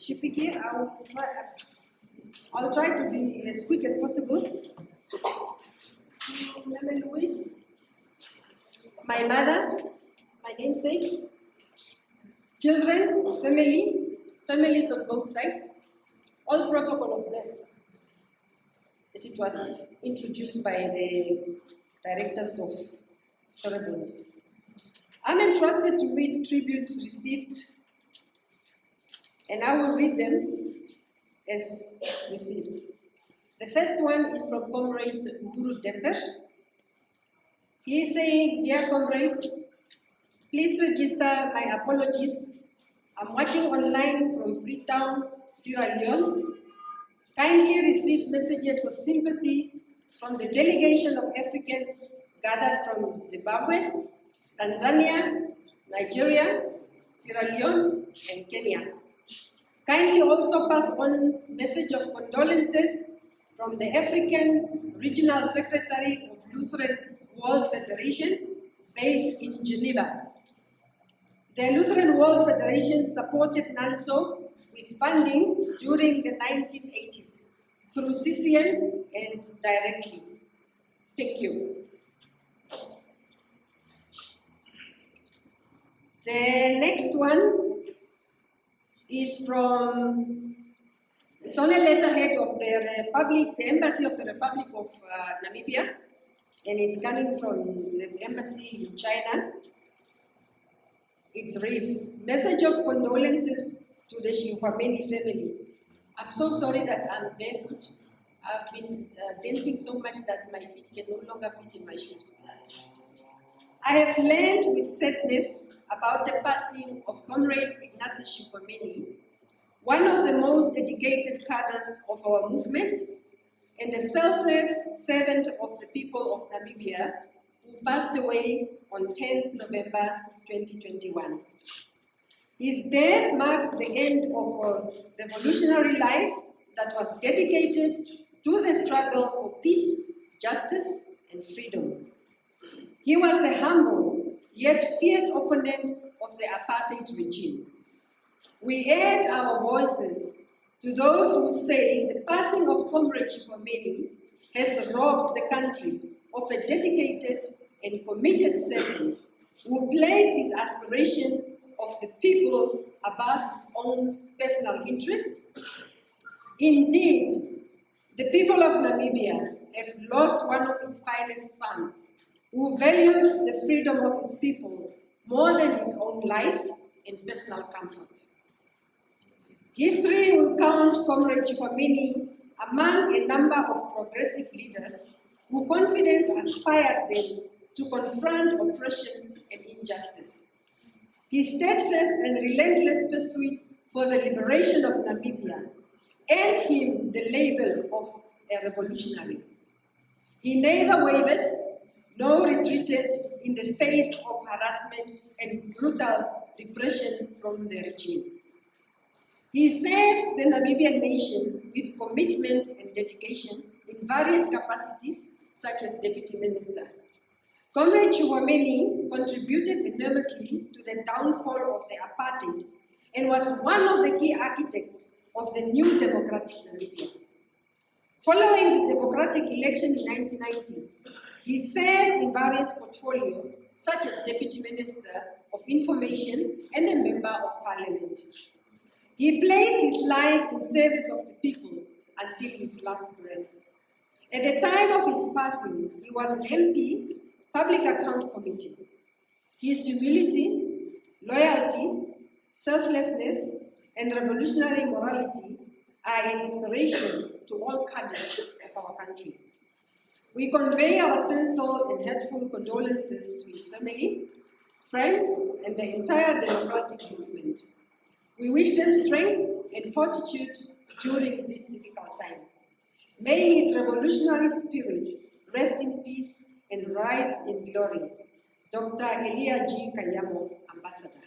Shipiki. I'll try to be as quick as possible. Louise, my mother, my namesake, children, families on both sides, all protocol of death, as it was introduced by the directors of ceremonies. I'm entrusted to read tributes received, and I will read them as received. The first one is from Comrade Ndapona. He is saying, "Dear comrade, please register my apologies. I'm watching online from Freetown, Sierra Leone. Kindly receive messages of sympathy from the delegation of Africans gathered from Zimbabwe, Tanzania, Nigeria, Sierra Leone, and Kenya. Kindly also pass on message of condolences from the African Regional Secretary of Lutheran World Federation based in Geneva. The Lutheran World Federation supported NANSO with funding during the 1980s through CCN and directly. Thank you." The next one is from, it's on a letterhead of the Embassy of the Republic of Namibia, and it's coming from the embassy in China. It reads, "Message of condolences to the Shixwameni family. I'm so sorry that I'm barefoot. I've been dancing so much that my feet can no longer fit in my shoes. I have learned with sadness about the passing of Comrade Ignatius Shixwameni, one of the most dedicated cadres of our movement and a selfless servant of the people of Namibia, who passed away on 10th November 2021. His death marks the end of a revolutionary life that was dedicated to the struggle for peace, justice, and freedom. He was a humble yet fierce opponent of the apartheid regime. We add our voices to those who say the passing of Comrade Shixwameni has robbed the country of a dedicated and committed servant who placed his aspiration of the people above his own personal interest. Indeed, the people of Namibia have lost one of its finest sons, who values the freedom of his people more than his own life and personal comfort. History will count Comrade Shixwameni among a number of progressive leaders whose confidence inspired them to confront oppression and injustice. His steadfast and relentless pursuit for the liberation of Namibia earned him the label of a revolutionary. He neither wavered nor retreated in the face of harassment and brutal repression from the regime. He served the Namibian nation with commitment and dedication in various capacities, such as Deputy Minister. Comrade Shixwameni contributed enormously to the downfall of the apartheid and was one of the key architects of the new democratic Namibia. Following the democratic election in 1990, he served in various portfolios, such as Deputy Minister of Information and a Member of Parliament. He placed his life in service of the people until his last breath. At the time of his passing, he was an MP, Public Account Committee. His humility, loyalty, selflessness, and revolutionary morality are an inspiration to all cadres of our country. We convey our sincere and heartfelt condolences to his family, friends, and the entire democratic movement. We wish them strength and fortitude during this difficult time. May his revolutionary spirit rest in peace and rise in glory. Dr. Elia G. Kanyamo, Ambassador.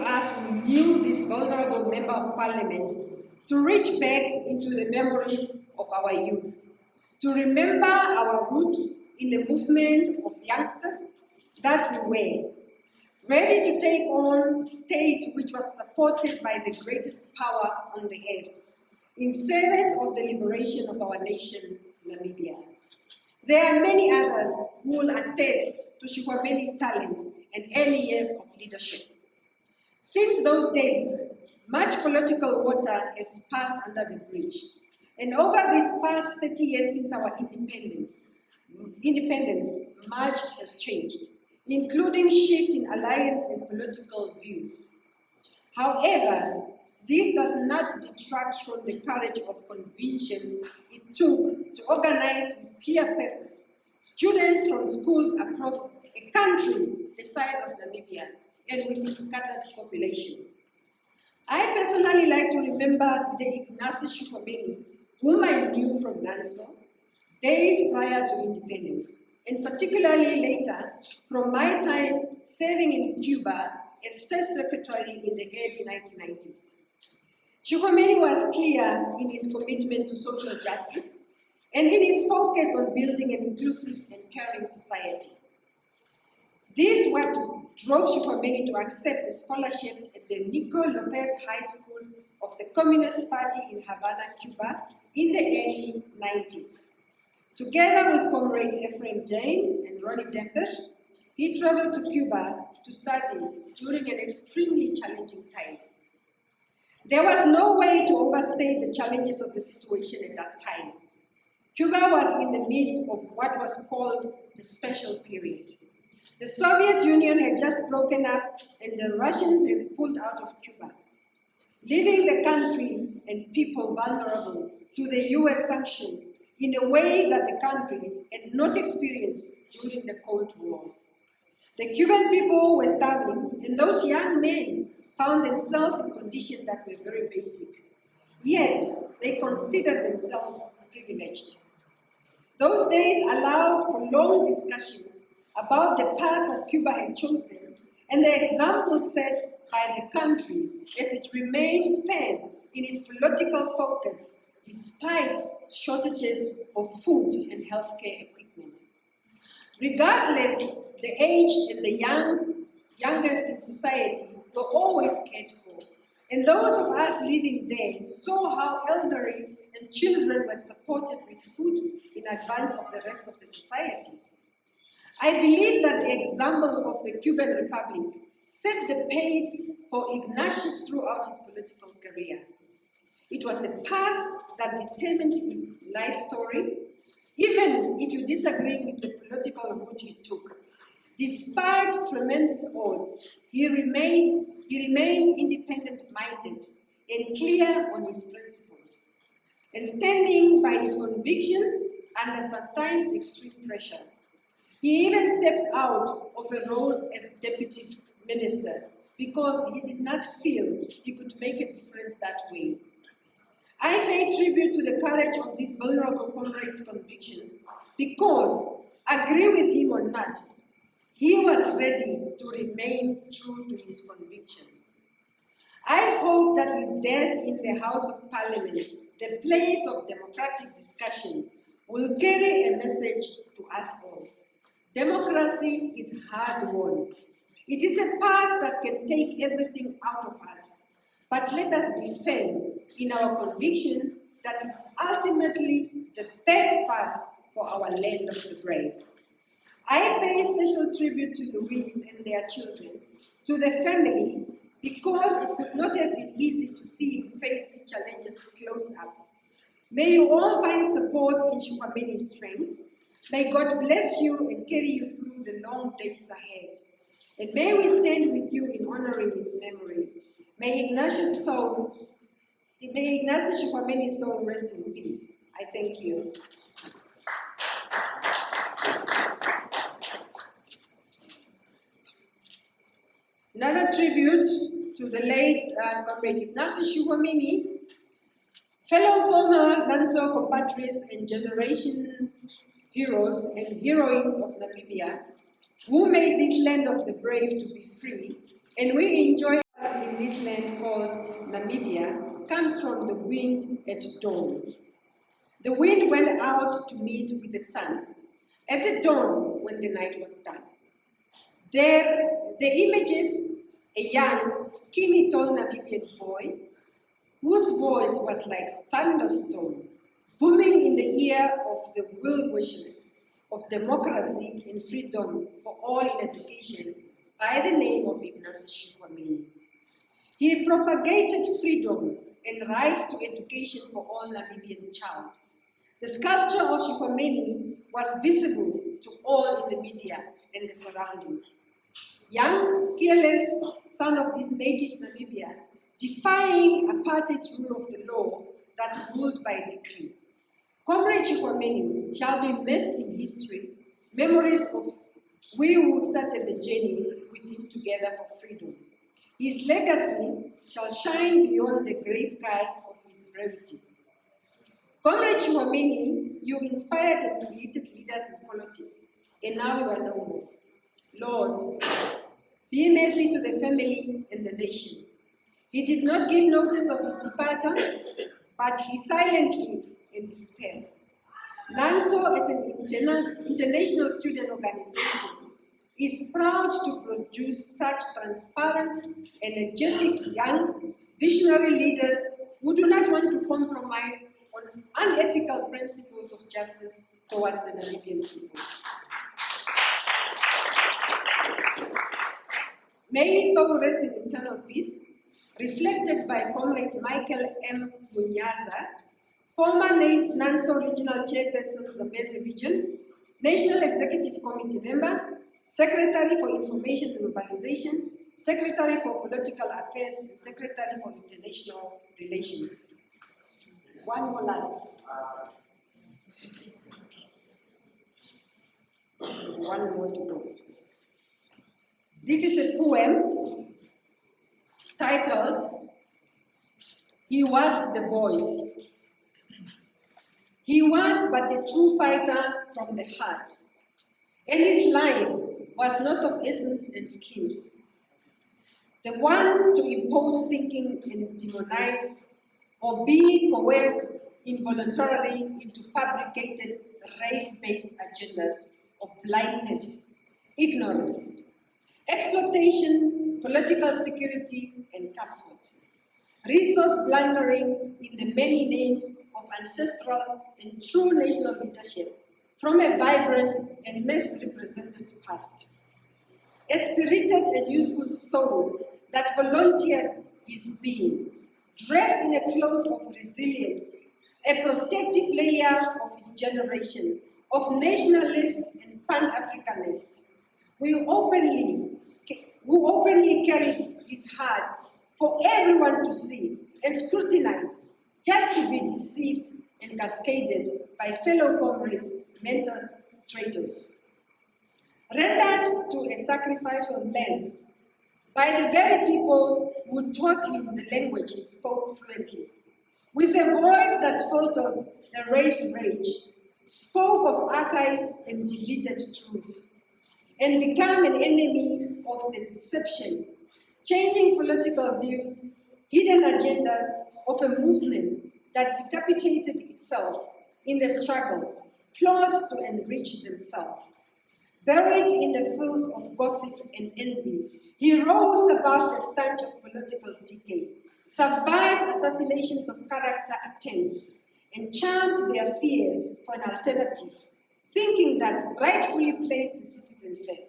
As we knew this vulnerable Member of Parliament to reach back into the memories of our youth, to remember our roots in the movement of youngsters that we were, ready to take on state which was supported by the greatest power on the earth, in service of the liberation of our nation, Namibia. There are many others who will attest to Shixwameni's talent and early years of leadership. Since those days, much political water has passed under the bridge, and over these past 30 years since our independence, much has changed, including shift in alliance and political views. However, this does not detract from the courage of conviction it took to organize with clear purpose students from schools across a country the size of Namibia and with its scattered population. I personally like to remember the Ignatius Shixwameni, whom I knew from Nanso, days prior to independence, and particularly later from my time serving in Cuba as First Secretary in the early 1990s. Shixwameni was clear in his commitment to social justice and in his focus on building an inclusive and caring society. This what drove Shixwameni to accept a scholarship at the Nico Lopez High School of the Communist Party in Havana, Cuba in the early 90s. Together with Comrade Ephraim Jane and Ronnie Dempers, he traveled to Cuba to study during an extremely challenging time. There was no way to overstate the challenges of the situation at that time. Cuba was in the midst of what was called the special period. The Soviet Union had just broken up and the Russians had pulled out of Cuba, leaving the country and people vulnerable to the US sanctions in a way that the country had not experienced during the Cold War. The Cuban people were starving, and those young men found themselves in conditions that were very basic. Yet, they considered themselves privileged. Those days allowed for long discussions about the path that Cuba had chosen and the example set by the country as it remained firm in its political focus despite shortages of food and healthcare equipment. Regardless, the aged and the youngest in society were always cared for, and those of us living there saw how elderly and children were supported with food in advance of the rest of the society. I believe that the example of the Cuban Republic set the pace for Ignatius throughout his political career. It was a path that determined his life story, even if you disagree with the political route he took. Despite tremendous odds, he remained independent-minded and clear on his principles, and standing by his convictions under sometimes extreme pressure. He even stepped out of a role as deputy minister because he did not feel he could make a difference that way. I pay tribute to the courage of this vulnerable comrade's convictions because, agree with him or not, he was ready to remain true to his convictions. I hope that his death in the House of Parliament, the place of democratic discussion, will carry a message to us all. Democracy is hard-won. It is a path that can take everything out of us, but let us be firm in our conviction that it's ultimately the best path for our land of the brave. I pay special tribute to Louise and their children, to the family, because it could not have been easy to see him face these challenges close up. May you all find support in Shixwameni's strength. May God bless you and carry you through the long days ahead. And may we stand with you in honoring his memory. May Ignatius Shixwameni's soul rest in peace. I thank you. Another tribute to the late Comrade Ignatius Shixwameni, fellow former Nanso compatriots and generation heroes and heroines of Namibia, who made this land of the brave to be free, and we enjoy in this land called Namibia, comes from the wind at dawn. The wind went out to meet with the sun at the dawn when the night was done. There, The images, a young, skinny, tall Namibian boy, whose voice was like thunderstorm, booming in the ear of the well-wishers of democracy and freedom for all in education by the name of Ignatius Shixwameni. He propagated freedom and right to education for all Namibian child. The sculpture of Shixwameni was visible to all in the media and the surroundings. Young, fearless son of this native Namibia, defying apartheid rule of the law that ruled by decree. Comrade Shixwameni shall be missed in history, memories of we who started the journey with him together for freedom. His legacy shall shine beyond the grey sky of his brevity. Comrade Shixwameni, you inspired and created leaders in politics, and now you are no more. Lord, be mercy to the family and the nation. He did not give notice of his departure, but he silently and despaired. NANSO, as an international student organization, is proud to produce such transparent, energetic, young, visionary leaders who do not want to compromise on unethical principles of justice towards the Namibian people. May his soul rest in eternal peace, reflected by Comrade Michael M. Munyaza, former NANSO Regional Chairperson of the Mbezi Region, National Executive Committee member, Secretary for Information and Globalization, Secretary for Political Affairs, and Secretary for International Relations. One more line. One more to go. This is a poem titled, He Was the Voice. He was but a true fighter from the heart, and his life was not of essence and skills. The one to impose thinking and demonize, or be coerced involuntarily into fabricated race-based agendas of blindness, ignorance, exploitation, political security, and comfort. Resource blundering in the many names of ancestral and true national leadership from a vibrant and misrepresented past. A spirited and useful soul that volunteered his being, dressed in a cloth of resilience, a protective layer of his generation, of nationalist and pan-Africanist, who openly carried his heart for everyone to see and scrutinize, just to be deceived and cascaded by fellow comrades, mentors, traitors. Rendered to a sacrificial land by the very people who taught him the language he spoke fluently, with a voice that faltered the race rage, spoke of archives and deleted truths, and became an enemy of the deception, changing political views, hidden agendas of a movement that decapitated itself in the struggle, plot to enrich themselves. Buried in the filth of gossip and envy, he rose above the stench of political decay, survived assassinations of character attempts, and charmed their fear for an alternative, thinking that rightfully placed the citizen first.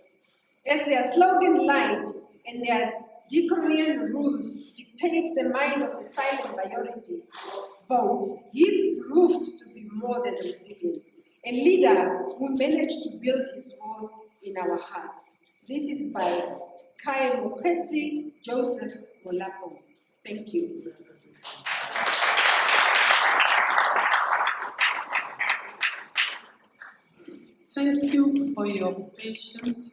As their slogan lied and their Decorrian rules dictate the mind of the silent majority votes, he proved to be more than resilient, a leader who managed to build his walls in our hearts. This is by Kai Mokhetsi Joseph Molapo. Thank you. Thank you for your patience.